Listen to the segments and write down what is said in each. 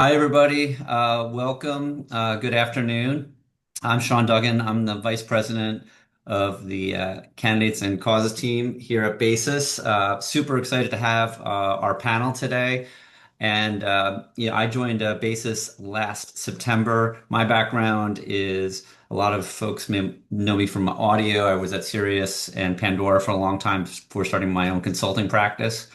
Hi, everybody. Welcome. Good afternoon. I'm Sean Duggan. I'm the Vice President of the Candidates and Causes team here at Basis. Super excited to have our panel today. I joined Basis last September. My background is a lot of folks may know me from audio. I was at Sirius and Pandora for a long time before starting my own consulting practice.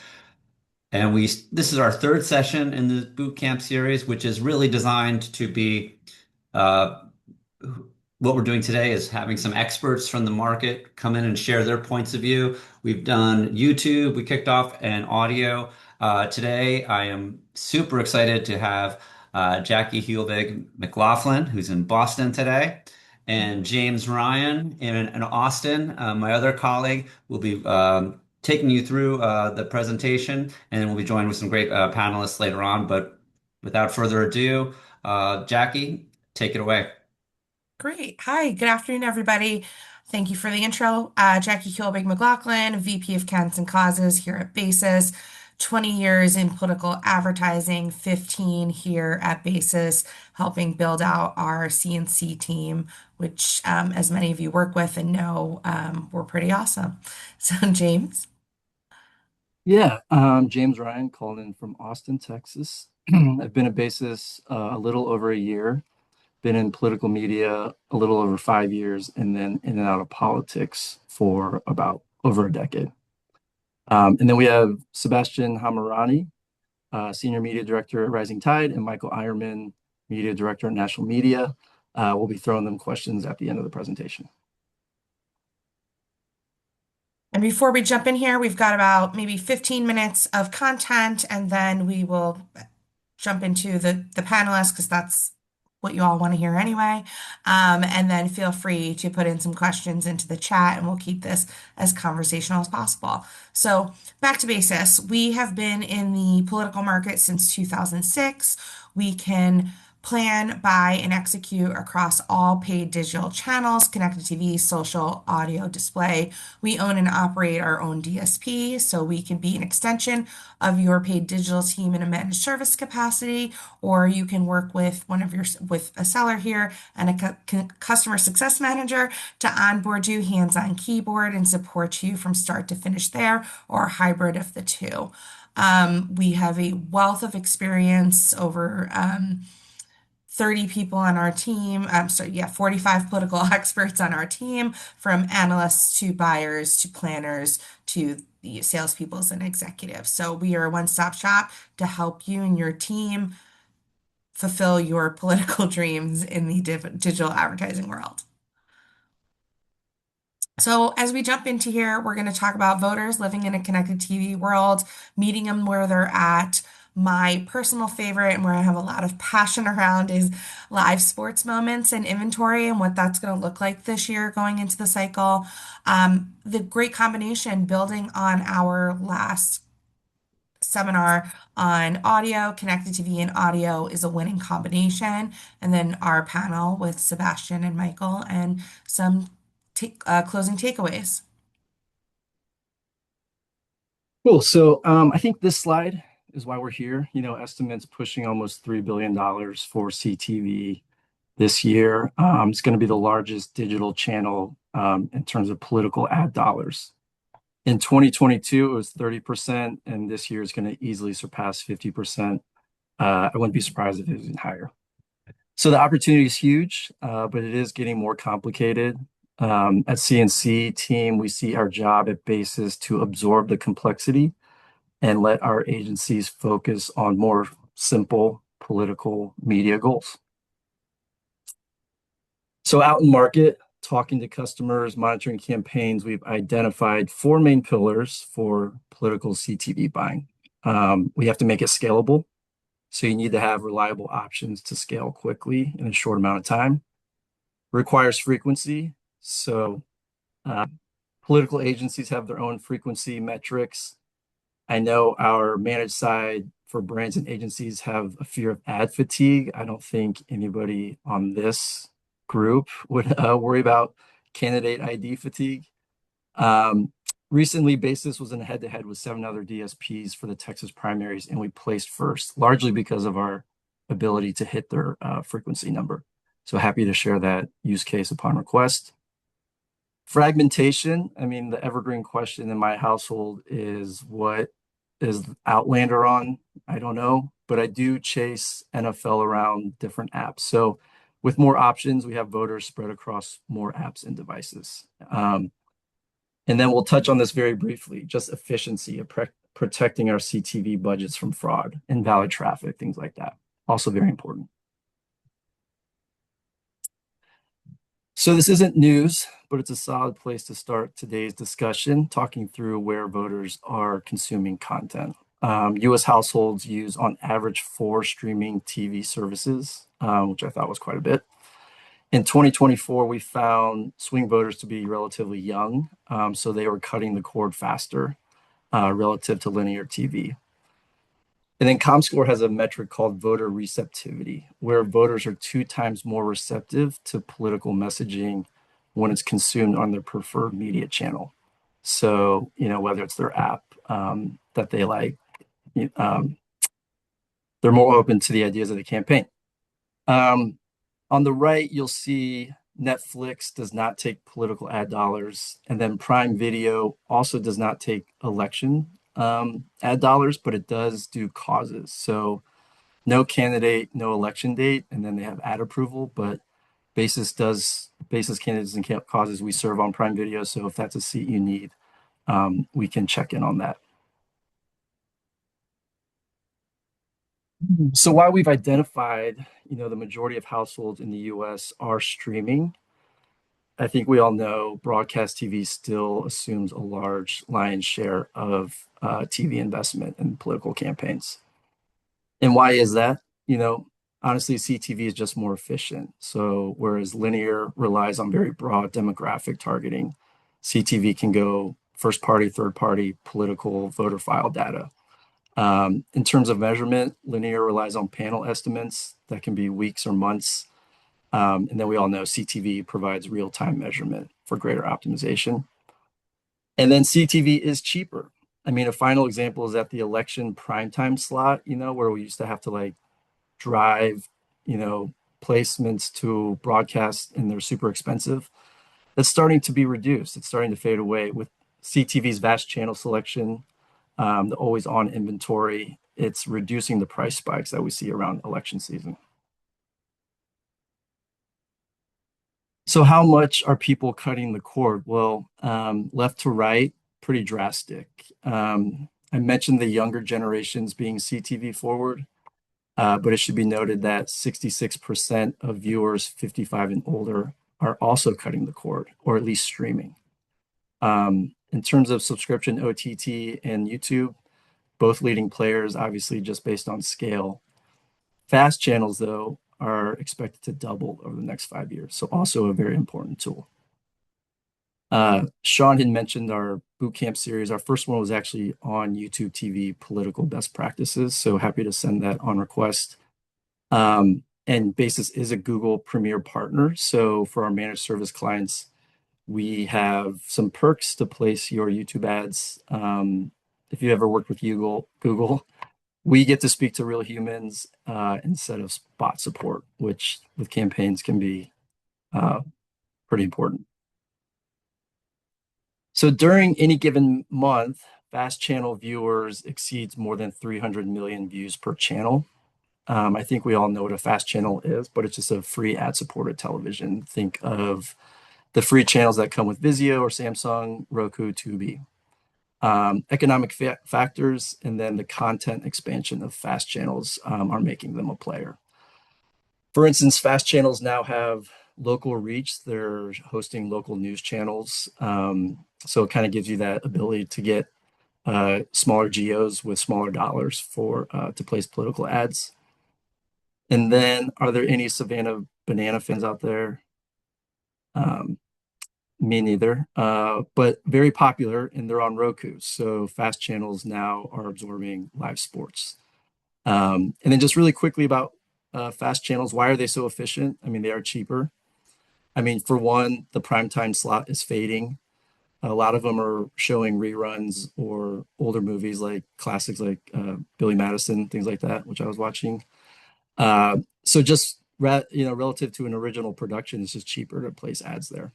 And this is our third session in the boot camp series, which is really designed to be uh, what we're doing today is having some experts from the market come in and share their points of view. We've done YouTube, we kicked off, and audio. Today, I am super excited to have Jackie Hulbig McLaughlin, who's in Boston today, and James Ryan in Austin. My other colleague will be taking you through the presentation, and then we'll be joined with some great panelists later on. But without further ado, Jackie, take it away. Great. Hi, good afternoon, everybody. Thank you for the intro. Jackie Kilbig McLaughlin, VP of Candidates and Causes here at Basis. 20 years in political advertising, 15 here at Basis, helping build out our CNC team, which, as many of you work with and know, we're pretty awesome. So, James. Yeah, James Ryan called in from Austin, Texas. I've been at Basis a little over a year, been in political media a little over 5 years, and then in and out of politics for about over a decade. And then we have Sebastian Hamarani, Senior Media Director at Rising Tide, and Michael Eierman, Media Director at National Media. We'll be throwing them questions at the end of the presentation. And before we jump in here, we've got about maybe 15 minutes of content, and then we will jump into the panelists because that's what you all want to hear anyway. And then feel free to put in some questions into the chat, and we'll keep this as conversational as possible. So back to basis. We have been in the political market since 2006. We can plan, buy, and execute across all paid digital channels, connected TV, social, audio, display. We own and operate our own DSP, so we can be an extension of your paid digital team in a managed service capacity, or you can work with with a seller here and a customer success manager to onboard you hands-on keyboard and support you from start to finish there, or a hybrid of the two. We have a wealth of experience over 30 people on our team. So yeah, 45 political experts on our team, from analysts to buyers to planners to the salespeople and executives. So we are a one-stop shop to help you and your team fulfill your political dreams in the digital advertising world. So as we jump into here, we're going to talk about voters living in a connected TV world, meeting them where they're at. My personal favorite and where I have a lot of passion around is live sports moments and inventory and what that's going to look like this year going into the cycle. The great combination building on our last seminar on audio, connected TV and audio is a winning combination. And then our panel with Sebastian and Michael and some closing takeaways. Cool. So I think this slide is why we're here. Estimates pushing almost $3 billion for CTV this year. It's going to be the largest digital channel in terms of political ad dollars. In 2022, it was 30%, and this year is going to easily surpass 50%. I wouldn't be surprised if it was even higher. So the opportunity is huge, but it is getting more complicated. At CNC team, we see our job at Basis to absorb the complexity and let our agencies focus on more simple political media goals. So out in market, talking to customers, monitoring campaigns, we've identified four main pillars for political CTV buying. We have to make it scalable. So you need to have reliable options to scale quickly in a short amount of time. Requires frequency. So political agencies have their own frequency metrics. I know our managed side for brands and agencies have a fear of ad fatigue. I don't think anybody on this group would worry about candidate ID fatigue. Recently, Basis was in a head-to-head with 7 other DSPs for the Texas primaries, and we placed first, largely because of our ability to hit their frequency number. So happy to share that use case upon request. Fragmentation, I mean, the evergreen question in my household is what is Outlander on? I don't know, but I do chase NFL around different apps. So with more options, we have voters spread across more apps and devices. And then we'll touch on this very briefly, just efficiency of protecting our CTV budgets from fraud, invalid traffic, things like that. Also very important. So this isn't news, but it's a solid place to start today's discussion, talking through where voters are consuming content. U.S. households use on average 4 streaming TV services, which I thought was quite a bit. In 2024, we found swing voters to be relatively young, so they were cutting the cord faster relative to linear TV. And then ComScore has a metric called voter receptivity, where voters are 2 times more receptive to political messaging when it's consumed on their preferred media channel. So, whether it's their app that they like, they're more open to the ideas of the campaign. On the right, you'll see Netflix does not take political ad dollars, and then Prime Video also does not take election ad dollars, but it does do causes. So no candidate, no election date, and then they have ad approval, but Basis candidates and causes we serve on Prime Video. So if that's a seat you need, we can check in on that. So while we've identified, the majority of households in the US are streaming, I think we all know broadcast TV still assumes a large lion's share of TV investment in political campaigns. And why is that? Honestly, CTV is just more efficient. So whereas linear relies on very broad demographic targeting, CTV can go first party, third party, political voter file data. In terms of measurement, linear relies on panel estimates that can be weeks or months. And then we all know CTV provides real-time measurement for greater optimization. And then CTV is cheaper. I mean, a final example is at the election primetime slot, where we used to have to drive, placements to broadcast and they're super expensive. That's starting to be reduced. It's starting to fade away with CTV's vast channel selection, the always on inventory. It's reducing the price spikes that we see around election season. So how much are people cutting the cord? Well, left to right, pretty drastic. I mentioned the younger generations being CTV forward, but it should be noted that 66% of viewers 55 and older are also cutting the cord, or at least streaming. In terms of subscription, OTT and YouTube, both leading players, obviously just based on scale. Fast channels, though, are expected to double over the next 5 years. So also a very important tool. Sean had mentioned our bootcamp series. Our first one was actually on YouTube TV, political best practices. So happy to send that on request. And Basis is a Google Premier partner. So for our managed service clients, we have some perks to place your YouTube ads. If you ever worked with Google, we get to speak to real humans instead of bot support, which with campaigns can be pretty important. So during any given month, fast channel viewers exceeds more than 300 million views per channel. I think we all know what a fast channel is, but it's just a free ad-supported television. Think of the free channels that come with Vizio or Samsung, Roku, Tubi. Economic factors, and then the content expansion of fast channels are making them a player. For instance, fast channels now have local reach. They're hosting local news channels. So it kind of gives you that ability to get smaller geos with smaller dollars to place political ads. And then, are there any Savannah Banana fans out there? Me neither, but very popular, and they're on Roku. So fast channels now are absorbing live sports. And then just really quickly about fast channels, why are they so efficient? I mean, they are cheaper. I mean, for one, the primetime slot is fading. A lot of them are showing reruns or older movies like classics like Billy Madison, things like that, which I was watching. So just relative to an original production, it's just cheaper to place ads there.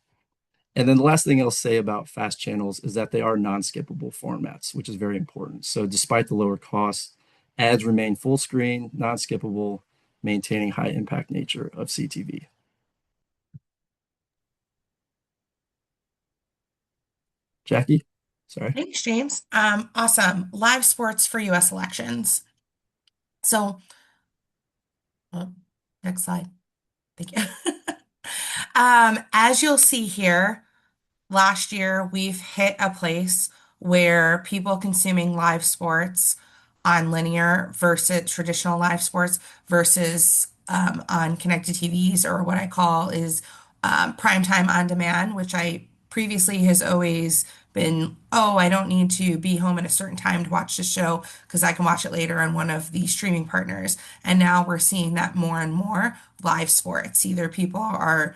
And then the last thing I'll say about fast channels is that they are non-skippable formats, which is very important. So despite the lower costs, ads remain full screen, non-skippable, maintaining high impact nature of CTV. Jackie, sorry. Thanks, James. Awesome. Live sports for US elections. So, oh, next slide. Thank you. As you'll see here, last year we've hit a place where people consuming live sports on linear versus traditional live sports versus on connected TVs, or what I call is primetime on demand, which I previously has always been, oh, I don't need to be home at a certain time to watch the show because I can watch it later on one of the streaming partners. And now we're seeing that more and more live sports. Either people are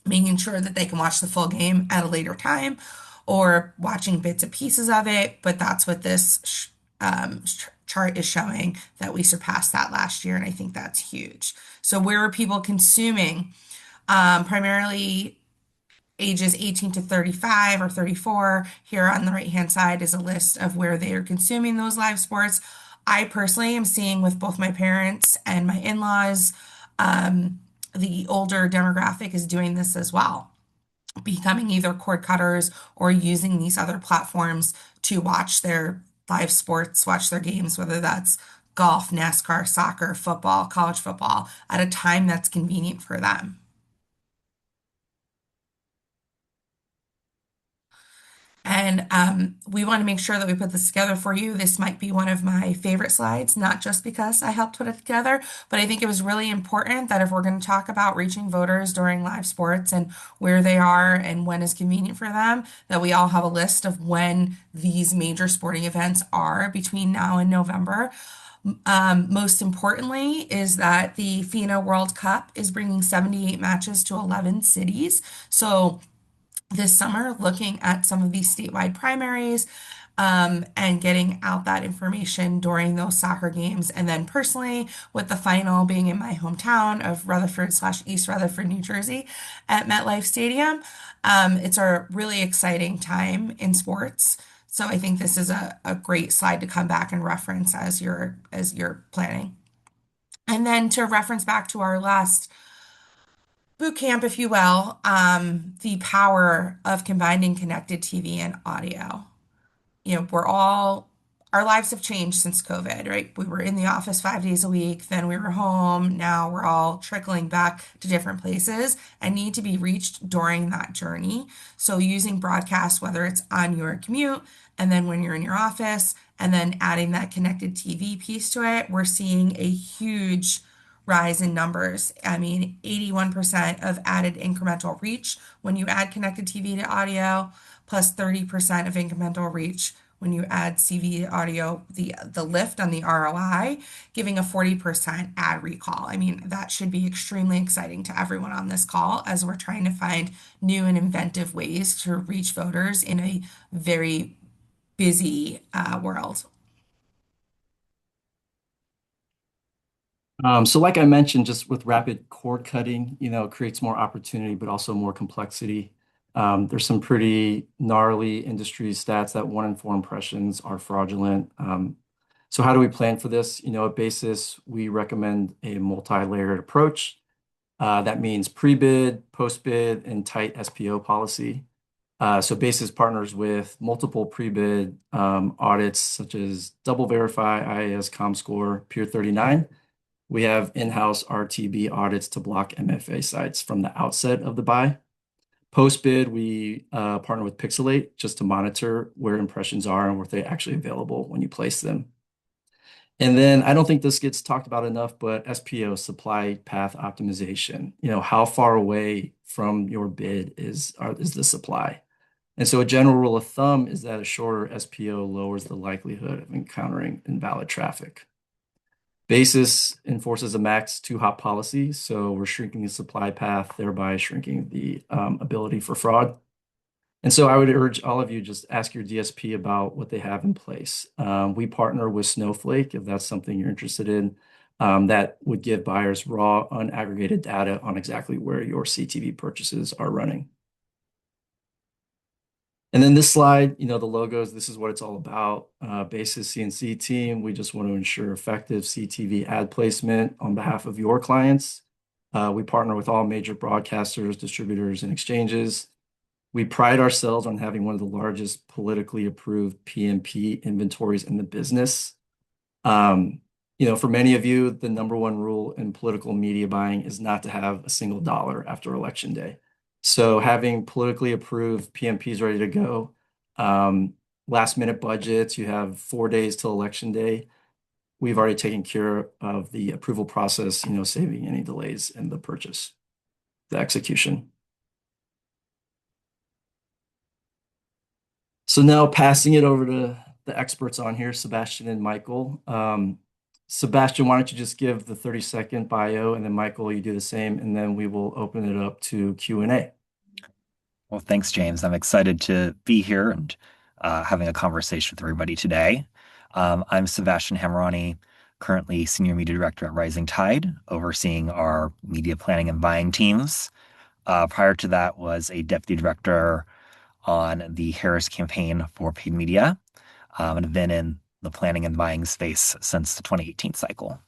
making sure that they can watch the full game at a later time or watching bits and pieces of it. But that's what this chart is showing, that we surpassed that last year. And I think that's huge. So where are people consuming? Primarily ages 18 to 35 or 34. Here on the right-hand side is a list of where they are consuming those live sports. I personally am seeing with both my parents and my in-laws, the older demographic is doing this as well, becoming either cord cutters or using these other platforms to watch their live sports, watch their games, whether that's golf, NASCAR, soccer, football, college football, at a time that's convenient for them. And we want to make sure that we put this together for you. This might be one of my favorite slides, not just because I helped put it together, but I think it was really important that if we're going to talk about reaching voters during live sports and where they are and when is convenient for them, that we all have a list of when these major sporting events are between now and November. Most importantly is that the FINA World Cup is bringing 78 matches to 11 cities. So this summer looking at some of these statewide primaries and getting out that information during those soccer games. And then personally, with the final being in my hometown of Rutherford/East Rutherford, New Jersey at MetLife Stadium, it's a really exciting time in sports. So I think this is a great slide to come back and reference as you're planning. And then to reference back to our last boot camp, if you will, the power of combining connected TV and audio. Our lives have changed since COVID, right? We were in the office 5 days a week, then we were home. Now we're all trickling back to different places and need to be reached during that journey. So using broadcast, whether it's on your commute and then when you're in your office, and then adding that connected TV piece to it, we're seeing a huge rise in numbers. I mean, 81% of added incremental reach when you add connected TV to audio, plus 30% of incremental reach when you add CV audio, the lift on the ROI, giving a 40% ad recall. I mean, that should be extremely exciting to everyone on this call as we're trying to find new and inventive ways to reach voters in a very busy world. So like I mentioned, just with rapid cord cutting, it creates more opportunity, but also more complexity. There's some pretty gnarly industry stats that 1 in 4 impressions are fraudulent. So how do we plan for this? At Basis, we recommend a multi-layered approach. That means pre-bid, post-bid, and tight SPO policy. So Basis partners with multiple pre-bid audits such as Double Verify, IAS, ComScore, Peer 39. We have in-house RTB audits to block MFA sites from the outset of the buy. Post-bid, we partner with Pixelate just to monitor where impressions are and where they're actually available when you place them. And then I don't think this gets talked about enough, but SPO, supply path optimization. How far away from your bid is the supply? And so a general rule of thumb is that a shorter SPO lowers the likelihood of encountering invalid traffic. Basis enforces a max 2-hop policy, so we're shrinking the supply path, thereby shrinking the ability for fraud. And so I would urge all of you, just ask your DSP about what they have in place. We partner with Snowflake if that's something you're interested in. that would give buyers raw, unaggregated data on exactly where your CTV purchases are running. And then this slide, the logos, this is what it's all about. Basis CNC team, we just want to ensure effective CTV ad placement on behalf of your clients. We partner with all major broadcasters, distributors, and exchanges. We pride ourselves on having one of the largest politically approved PMP inventories in the business. For many of you, the number one rule in political media buying is not to have a single dollar after election day. So having politically approved PMPs ready to go, last minute budgets, you have 4 days till election day. We've already taken care of the approval process, saving any delays in the purchase, the execution. So now passing it over to the experts on here, Sebastian and Michael. Sebastian, why don't you just give the 30-second bio, and then Michael, you do the same, and then we will open it up to Q&A. Well, thanks, James. I'm excited to be here and having a conversation with everybody today. I'm Sebastian Hamerani, currently Senior Media Director at Rising Tide, overseeing our media planning and buying teams. Prior to that was a Deputy Director on the Harris campaign for paid media, and have been in the planning and buying space since the 2018 cycle.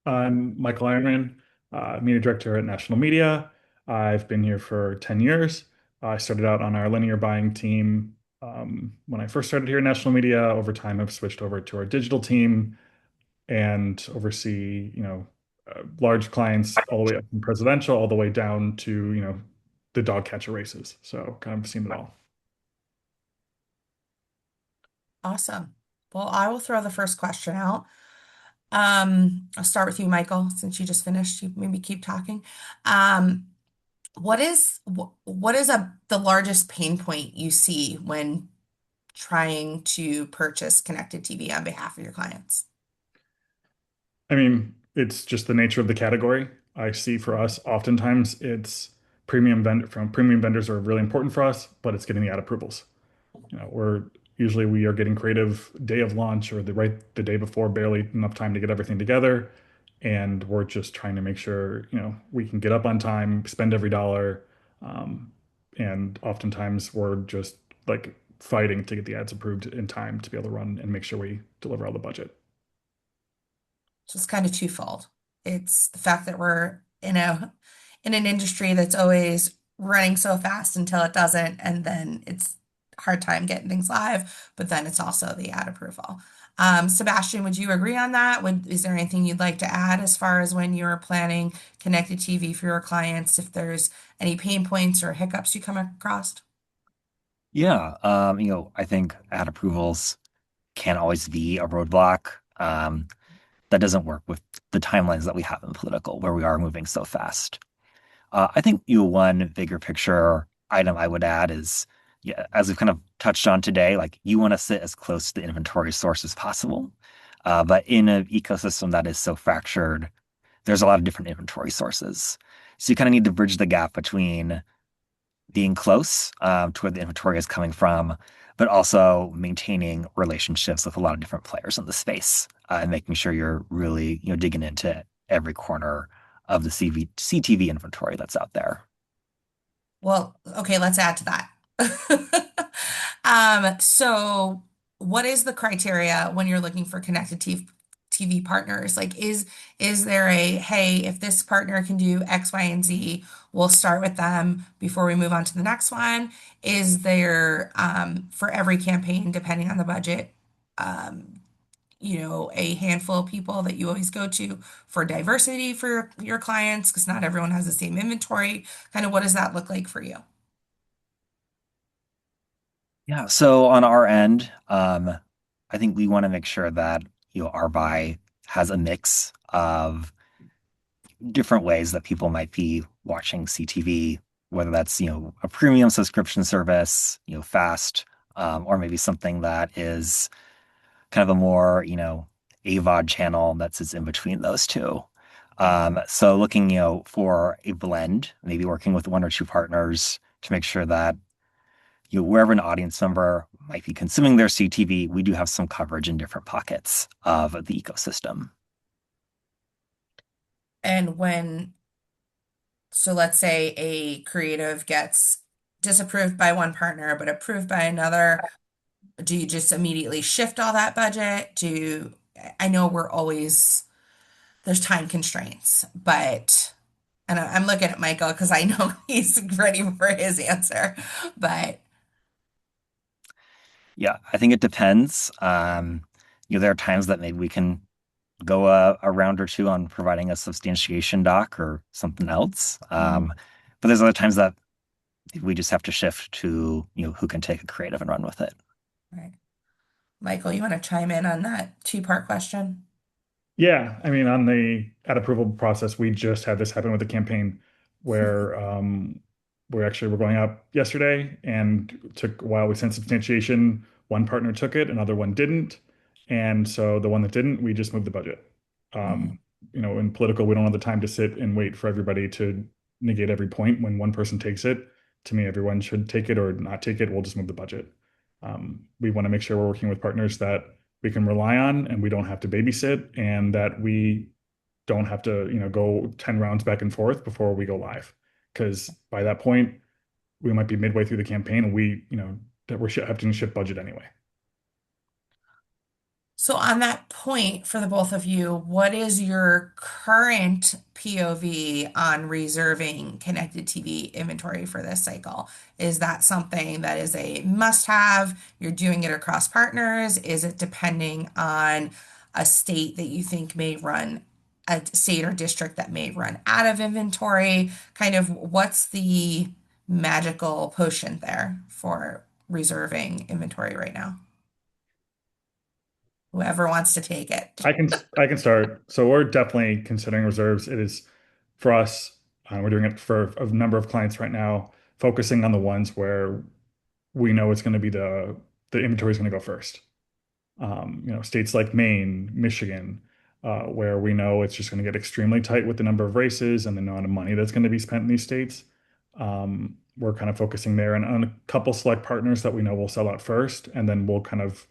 I'm Michael Ironman, Media Director at National Media. I've been here for 10 years. I started out on our linear buying team when I first started here at National Media. Over time, I've switched over to our digital team and oversee, large clients all the way up from presidential, all the way down to, the dog catcher races. So kind of seen it all. Awesome. Well, I will throw the first question out. I'll start with you, Michael, since you just finished. You maybe keep talking. What is the largest pain point you see when trying to purchase connected TV on behalf of your clients? I mean, it's just the nature of the category. I see for us, oftentimes it's premium vendors are really important for us, but it's getting the ad approvals. We are getting creative day of launch or the day before, barely enough time to get everything together. And we're just trying to make sure, we can get up on time, spend every dollar. And oftentimes we're just like fighting to get the ads approved in time to be able to run and make sure we deliver all the budget. So it's kind of twofold. It's the fact that we're in an industry that's always running so fast until it doesn't, and then it's hard time getting things live, but then it's also the ad approval. Sebastian, would you agree on that? Is there anything you'd like to add as far as when you're planning connected TV for your clients, if there's any pain points or hiccups you come across? Yeah, I think ad approvals can always be a roadblock. That doesn't work with the timelines that we have in political, where we are moving so fast. I think one bigger picture item I would add is, yeah, as we've kind of touched on today, like you want to sit as close to the inventory source as possible. But in an ecosystem that is so fractured, there's a lot of different inventory sources. So you kind of need to bridge the gap between being close to where the inventory is coming from, but also maintaining relationships with a lot of different players in the space, and making sure you're really, digging into every corner of the CTV inventory that's out there. Well, okay, let's add to that. So what is the criteria when you're looking for connected TV partners? Like, is there hey, if this partner can do X, Y, and Z, we'll start with them before we move on to the next one? Is there, for every campaign, depending on the budget, a handful of people that you always go to for diversity for your clients, because not everyone has the same inventory? Kind of what does that look like for you? Yeah, so on our end, I think we want to make sure that our buy has a mix of different ways that people might be watching CTV, whether that's a premium subscription service, fast, or maybe something that is kind of a more AVOD channel that sits in between those two. So looking for a blend, maybe working with one or two partners to make sure that wherever an audience member might be consuming their CTV, we do have some coverage in different pockets of the ecosystem. And so let's say a creative gets disapproved by one partner but approved by another, do you just immediately shift all that budget? I know there's time constraints, but, and I'm looking at Michael because I know he's ready for his answer, but Yeah, I think it depends. There are times that maybe we can go a round or two on providing a substantiation doc or something else. But there's other times that we just have to shift to, who can take a creative and run with it. right. Michael, you want to chime in on that two-part question? Yeah, I mean, on the ad approval process, we just had this happen with the campaign where we're going up yesterday and took a while. We sent substantiation. One partner took it, another one didn't. And so the one that didn't, we just moved the budget. Mhm. In political, we don't have the time to sit and wait for everybody to negate every point. When one person takes it, to me, everyone should take it or not take it. We'll just move the budget. We want to make sure we're working with partners that we can rely on and we don't have to babysit and that we don't have to, go 10 rounds back and forth before we go live. Because by that point, we might be midway through the campaign and that we're having to shift budget anyway. So on that point, for the both of you, what is your current POV on reserving connected TV inventory for this cycle? Is that something that is a must-have? You're doing it across partners? Is it depending on a state that you think may run, a state or district that may run out of inventory? Kind of what's the magical potion there for reserving inventory right now? Whoever wants to take it. I can start. So we're definitely considering reserves. It is for us, we're doing it for a number of clients right now, focusing on the ones where we know it's going to be the inventory is going to go first. States like Maine, Michigan, where we know it's just going to get extremely tight with the number of races and the amount of money that's going to be spent in these states. We're kind of focusing there and on a couple select partners that we know will sell out first, and then we'll kind of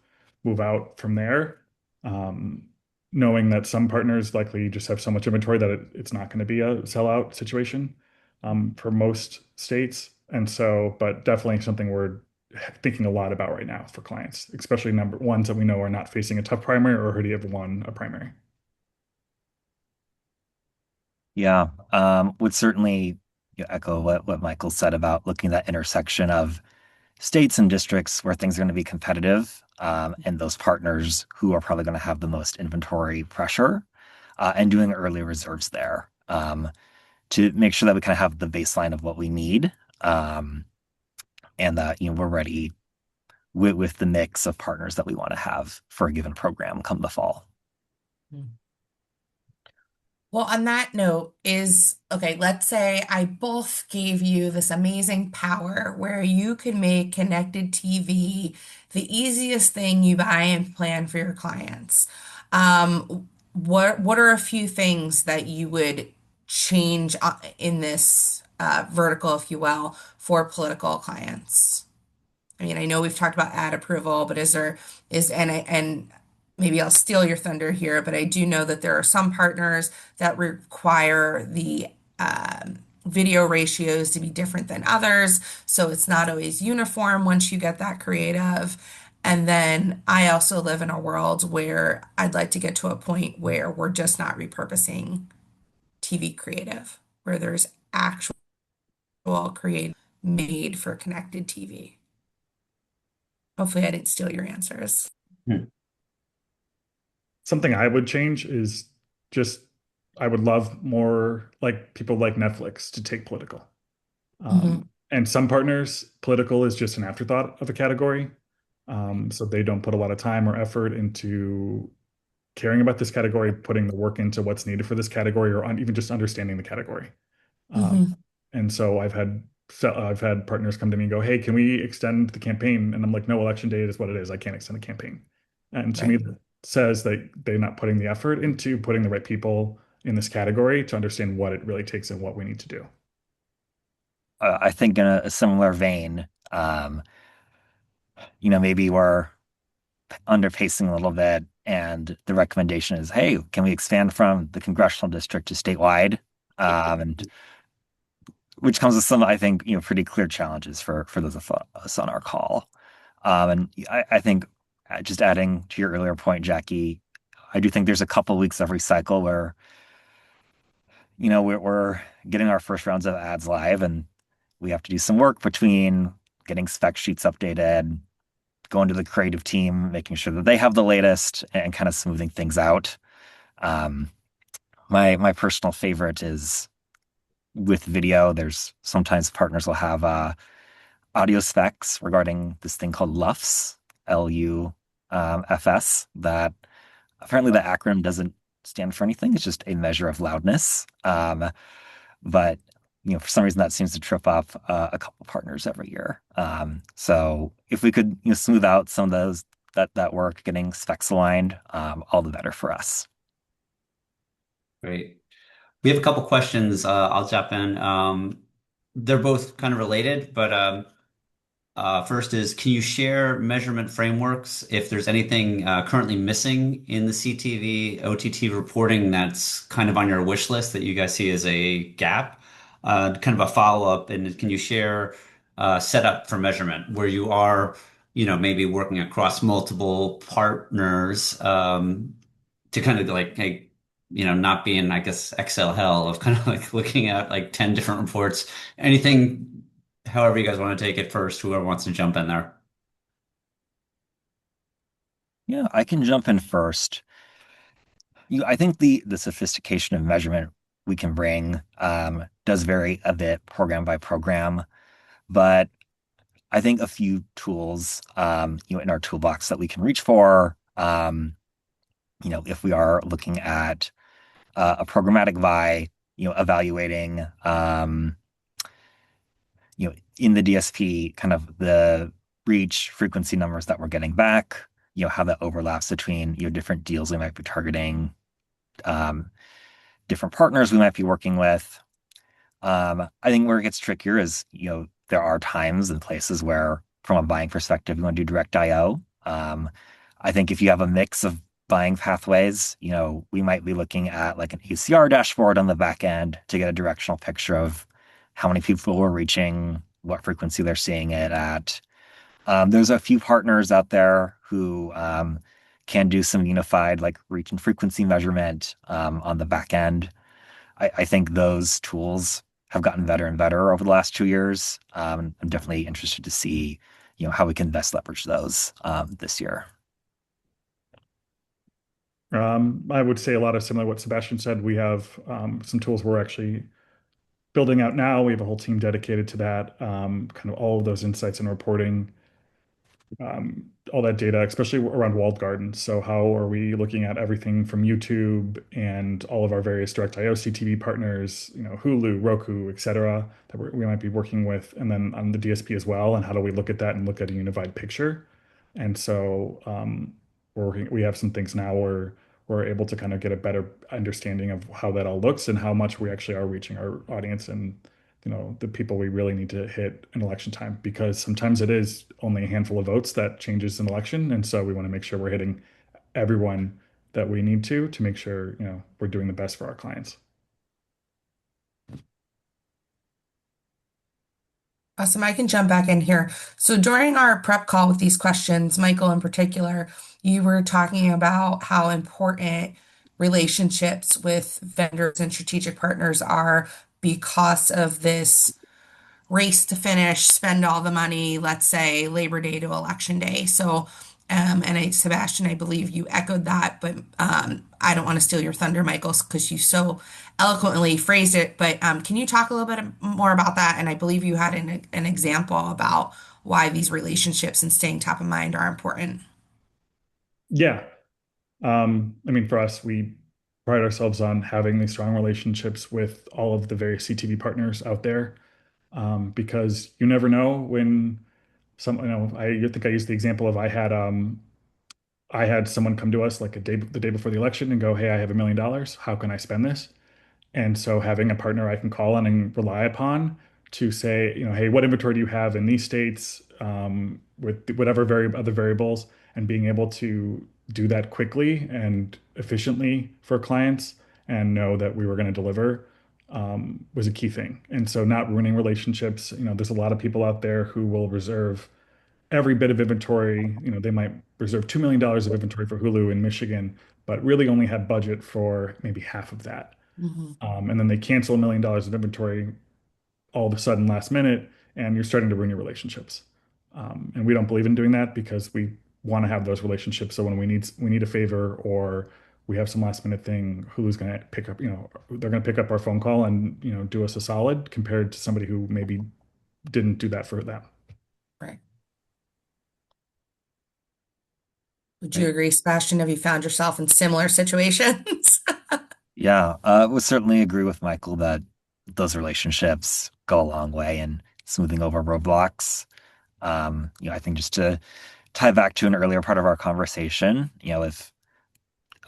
move out from there. Knowing that some partners likely just have so much inventory that it's not going to be a sellout situation for most states. And so, but definitely something we're thinking a lot about right now for clients, especially number ones that we know are not facing a tough primary or already have won a primary. Yeah, would certainly echo what Michael said about looking at that intersection of states and districts where things are going to be competitive, and those partners who are probably going to have the most inventory pressure, and doing early reserves there, to make sure that we kind of have the baseline of what we need, and that we're ready with the mix of partners that we want to have for a given program come the fall. Well, on that note, okay, let's say I both gave you this amazing power where you could make connected TV the easiest thing you buy and plan for your clients. What are a few things that you would change in this vertical, if you will, for political clients? I mean, I know we've talked about ad approval, but and maybe I'll steal your thunder here, but I do know that there are some partners that require the video ratios to be different than others, so it's not always uniform once you get that creative. And then I also live in a world where I'd like to get to a point where we're just not repurposing TV creative, where there's actual creative made for connected TV. Hopefully, I didn't steal your answers. Something I would change is just I would love more like people like Netflix to take political. And some partners, political is just an afterthought of a category. So they don't put a lot of time or effort into caring about this category, putting the work into what's needed for this category, or even just understanding the category. And so I've had partners come to me and go, "Hey, can we extend the campaign?" And I'm like, "No, election day is what it is. I can't extend the campaign." And to me, Right. that says that they're not putting the effort into putting the right people in this category to understand what it really takes and what we need to do. I think in a similar vein, maybe we're underpacing a little bit, and the recommendation is, hey, can we expand from the congressional district to statewide? And which comes with some, I think, pretty clear challenges for those of us on our call. And I think just adding to your earlier point, Jackie, I do think there's a couple weeks every cycle where, we're getting our first rounds of ads live, and we have to do some work between getting spec sheets updated, going to the creative team, making sure that they have the latest, and kind of smoothing things out. Um, my personal favorite is with video. There's sometimes partners will have audio specs regarding this thing called LUFS, LUFS, that apparently the acronym doesn't stand for anything. It's just a measure of loudness. But for some reason that seems to trip up a couple partners every year. So if we could smooth out some of those that work, getting specs aligned, all the better for us. Great. We have a couple questions. I'll jump in. They're both kind of related, but first is, can you share measurement frameworks if there's anything currently missing in the CTV, OTT reporting that's kind of on your wish list that you guys see as a gap? Kind of a follow-up, and can you share setup for measurement where you are, maybe working across multiple partners to kind of like, hey, not be in, I guess, Excel hell of kind of like looking at like 10 different reports. Anything, however you guys want to take it first, whoever wants to jump in there. Yeah, I can jump in first. I think the sophistication of measurement we can bring does vary a bit program by program, but I think a few tools, in our toolbox that we can reach for, if we are looking at a programmatic buy, evaluating, in the DSP, kind of the reach frequency numbers that we're getting back, how that overlaps between, different deals we might be targeting, different partners we might be working with. I think where it gets trickier is, there are times and places where, from a buying perspective, you want to do direct IO. I think if you have a mix of buying pathways, we might be looking at like an ACR dashboard on the back end to get a directional picture of how many people we're reaching, what frequency they're seeing it at. There's a few partners out there who can do some unified like reach and frequency measurement on the back end. I think those tools have gotten better and better over the last 2 years. I'm definitely interested to see, how we can best leverage those this year. I would say a lot of similar to what Sebastian said. We have some tools we're actually building out now. We have a whole team dedicated to that, kind of all of those insights and reporting, all that data, especially around walled gardens. So how are we looking at everything from YouTube and all of our various direct IO CTV partners, Hulu, Roku, et cetera, that we might be working with, and then on the DSP as well. And how do we look at that and look at a unified picture? And so we have some things now where we're able to kind of get a better understanding of how that all looks and how much we actually are reaching our audience and the people we really need to hit in election time, because sometimes it is only a handful of votes that changes an election. And so we want to make sure we're hitting everyone that we need to make sure, we're doing the best for our clients. Awesome. I can jump back in here. So during our prep call with these questions, Michael in particular, you were talking about how important relationships with vendors and strategic partners are because of this race to finish, spend all the money, let's say Labor Day to Election Day. So, Sebastian, I believe you echoed that, but I don't want to steal your thunder, Michael, because you so eloquently phrased it. But can you talk a little bit more about that? And I believe you had an example about why these relationships and staying top of mind are important. Yeah. I mean, for us, we pride ourselves on having these strong relationships with all of the various CTV partners out there, because you never know when I think I used the example of I had someone come to us like the day before the election and go, "Hey, I have $1 million. How can I spend this?" And so having a partner I can call on and rely upon to say, hey, what inventory do you have in these states, with whatever other variables, and being able to do that quickly and efficiently for clients and know that we were going to deliver, was a key thing. And so not ruining relationships. There's a lot of people out there who will reserve every bit of inventory. They might reserve $2 million of inventory for Hulu in Michigan, but really only had budget for maybe half of that. Mhm. And then they cancel $1 million of inventory all of a sudden last minute, and you're starting to ruin your relationships. And we don't believe in doing that because we want to have those relationships. So when we need a favor or we have some last minute thing, Hulu's going to pick up, they're going to pick up our phone call and, do us a solid compared to somebody who maybe didn't do that for them. Right. Would you agree, Sebastian? Have you found yourself in similar situations? Yeah, would certainly agree with Michael that those relationships go a long way in smoothing over roadblocks. I think just to tie back to an earlier part of our conversation, if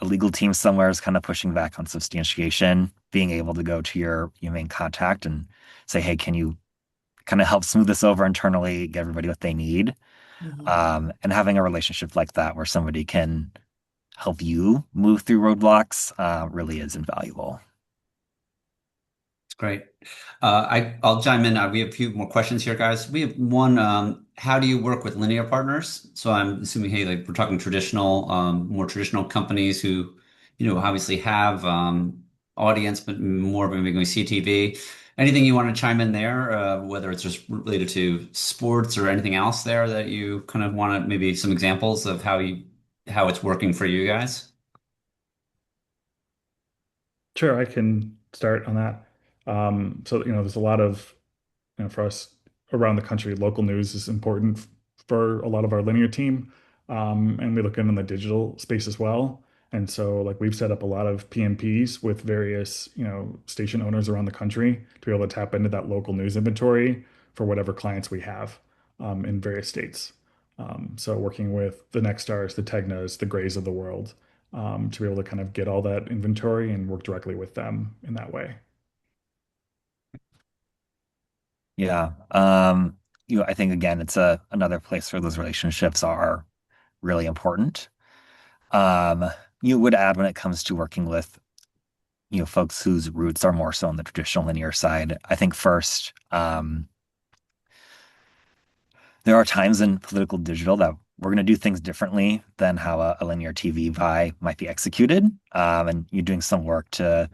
a legal team somewhere is kind of pushing back on substantiation, being able to go to your main contact and say, hey, can you kind of help smooth this over internally, get everybody what they need? And having a relationship like that where somebody can help you move through roadblocks really is invaluable. Great. I'll chime in. We have a few more questions here, guys. We have one. How do you work with linear partners? So I'm assuming, hey, like we're talking traditional, more traditional companies who, obviously have audience, but more maybe going CTV. Anything you want to chime in there, whether it's just related to sports or anything else there that you kind of want to maybe some examples of how it's working for you guys? Sure, I can start on that. So, there's a lot of, for us around the country, local news is important for a lot of our linear team. And we look in the digital space as well. And so, like, we've set up a lot of PMPs with various, station owners around the country to be able to tap into that local news inventory for whatever clients we have, in various states. So working with the Nextstars, the Tegnas, the Grays of the world, to be able to kind of get all that inventory and work directly with them in that way. Yeah. I think again, it's another place where those relationships are really important. You would add when it comes to working with, folks whose roots are more so on the traditional linear side. I think first, there are times in political digital that we're going to do things differently than how a linear TV buy might be executed. And you're doing some work to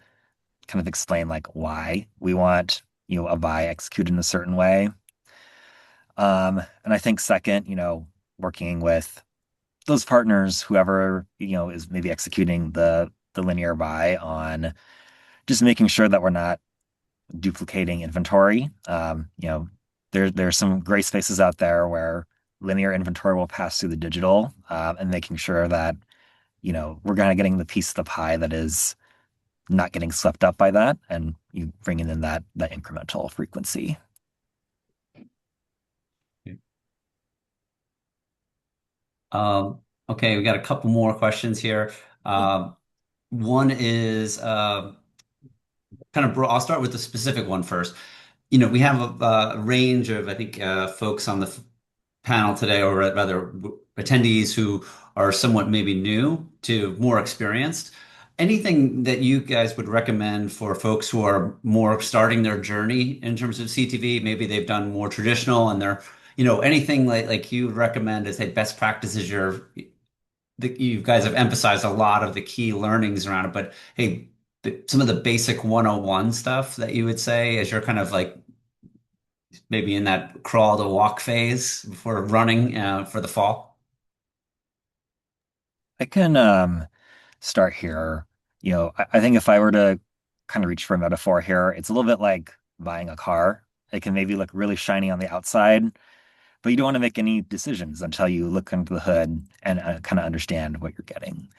kind of explain like why we want, a buy executed in a certain way. And I think second, working with those partners, whoever, is maybe executing the linear buy on just making sure that we're not duplicating inventory. There's some great spaces out there where linear inventory will pass through the digital, and making sure that, we're kind of getting the piece of the pie that is not getting swept up by that, and you bringing in that incremental frequency. Okay, we got a couple more questions here. One is kind of broad. I'll start with the specific one first. We have a range of, I think, folks on the panel today, or rather attendees who are somewhat maybe new to more experienced. Anything that you guys would recommend for folks who are more starting their journey in terms of CTV? Maybe they've done more traditional and they're, anything like you would recommend as, hey, best practices you guys have emphasized a lot of the key learnings around it, but hey, some of the basic 101 stuff that you would say as you're kind of like maybe in that crawl to walk phase before running for the fall? I can start here. I think if I were to kind of reach for a metaphor here, it's a little bit like buying a car. It can maybe look really shiny on the outside, but you don't want to make any decisions until you look under the hood and kind of understand what you're getting.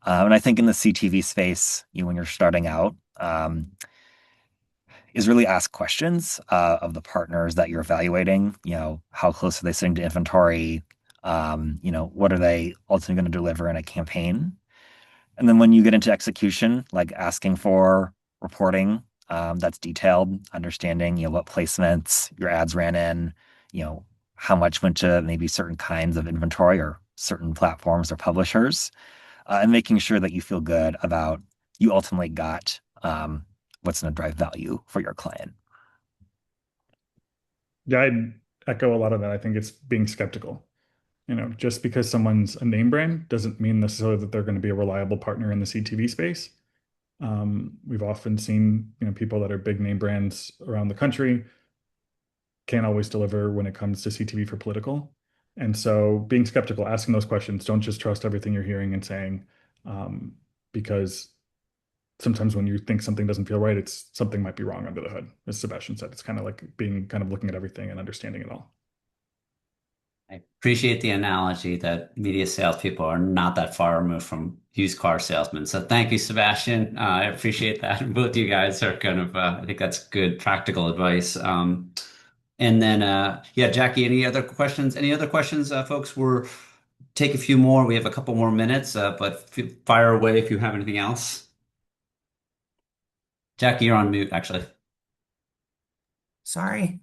And I think in the CTV space, when you're starting out, is really ask questions of the partners that you're evaluating. How close are they sitting to inventory? What are they ultimately going to deliver in a campaign? And then when you get into execution, like asking for reporting that's detailed, understanding, what placements your ads ran in, how much went to maybe certain kinds of inventory or certain platforms or publishers, and making sure that you feel good about you ultimately got what's going to drive value for your client. Yeah, I'd echo a lot of that. I think it's being skeptical. Just because someone's a name brand doesn't mean necessarily that they're going to be a reliable partner in the CTV space. We've often seen, people that are big name brands around the country can't always deliver when it comes to CTV for political. And so being skeptical, asking those questions, don't just trust everything you're hearing and saying, because sometimes when you think something doesn't feel right, it's something might be wrong under the hood. As Sebastian said, it's kind of like being kind of looking at everything and understanding it all. I appreciate the analogy that media salespeople are not that far removed from used car salesmen. So thank you, Sebastian. I appreciate that. Both you guys are kind of, I think that's good practical advice. And then, yeah, Jackie, any other questions? Any other questions, folks? We're take a few more. We have a couple more minutes, but fire away if you have anything else. Jackie, you're on mute, actually. Sorry.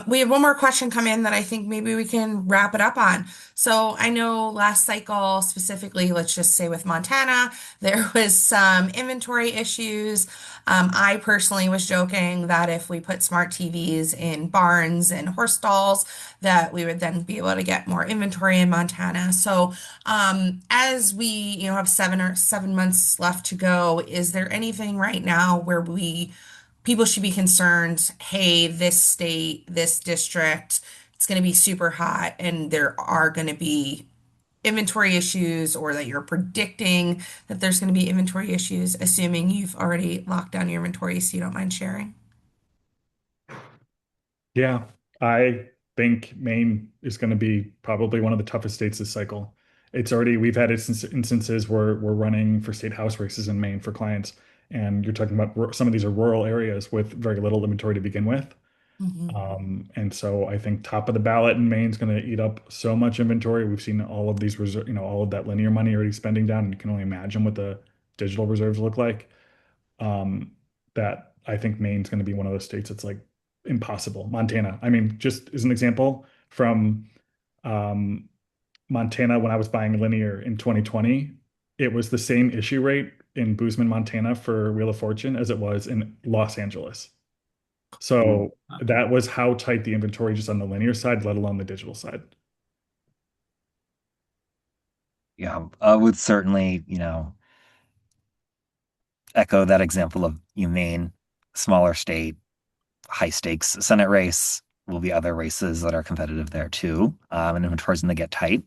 We have one more question come in that I think maybe we can wrap it up on. So I know last cycle specifically, let's just say with Montana, there was some inventory issues. I personally was joking that if we put smart TVs in barns and horse stalls, that we would then be able to get more inventory in Montana. So as we, have 7 months left to go, is there anything right now where people should be concerned, hey, this state, this district, it's going to be super hot and there are going to be inventory issues, or that you're predicting that there's going to be inventory issues, assuming you've already locked down your inventory, so you don't mind sharing? Yeah, I think Maine is going to be probably one of the toughest states this cycle. We've had instances where we're running for state house races in Maine for clients, and you're talking about some of these are rural areas with very little inventory to begin with. Mhm. And so I think top of the ballot in Maine is going to eat up so much inventory. We've seen all of these reserve, all of that linear money already spending down, and you can only imagine what the digital reserves look like. Um, that I think Maine's going to be one of those states that's like impossible. Montana, I mean, just as an example from um, Montana, when I was buying linear in 2020, it was the same issue rate in Bozeman, Montana for Wheel of Fortune as it was in Los Angeles. So that was how tight the inventory just on the linear side, let alone the digital side. Yeah, I would certainly, echo that example of Maine, smaller state, high stakes Senate race. Will be other races that are competitive there too, and inventory's going to get tight.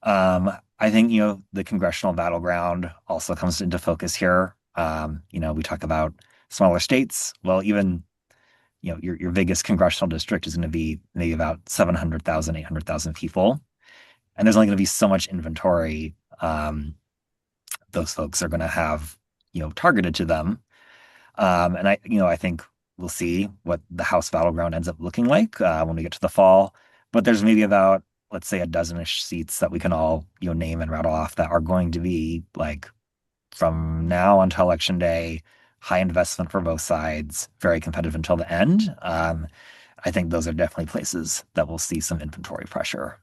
I think, the congressional battleground also comes into focus here. We talk about smaller states. Well, even, your biggest congressional district is going to be maybe about 700,000, 800,000 people. And there's only going to be so much inventory those folks are going to have, targeted to them. And I think we'll see what the House battleground ends up looking like when we get to the fall. But there's maybe about, let's say, a dozen-ish seats that we can all, name and rattle off that are going to be like from now until election day, high investment for both sides, very competitive until the end. I think those are definitely places that will see some inventory pressure.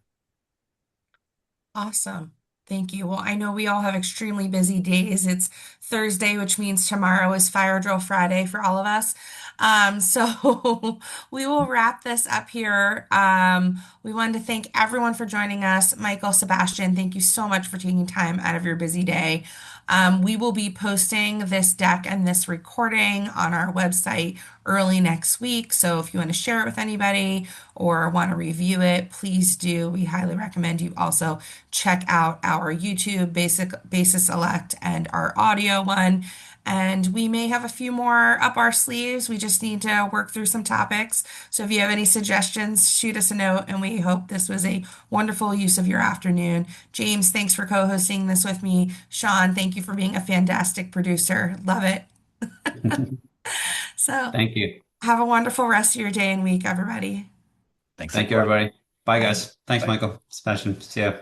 Awesome. Thank you. Well, I know we all have extremely busy days. It's Thursday, which means tomorrow is Fire Drill Friday for all of us. So we will wrap this up here. We wanted to thank everyone for joining us. Michael, Sebastian, thank you so much for taking time out of your busy day. We will be posting this deck and this recording on our website early next week. So if you want to share it with anybody or want to review it, please do. We highly recommend you also check out our YouTube Basis Select and our audio one. And we may have a few more up our sleeves. We just need to work through some topics. So if you have any suggestions, shoot us a note. And we hope this was a wonderful use of your afternoon. James, thanks for co-hosting this with me. Sean, thank you for being a fantastic producer. Love it. So Thank you. have a wonderful rest of your day and week, everybody. Thanks, Thank you, everybody. Bye, Bye. guys. Thanks, Bye. Michael. Sebastian. See ya.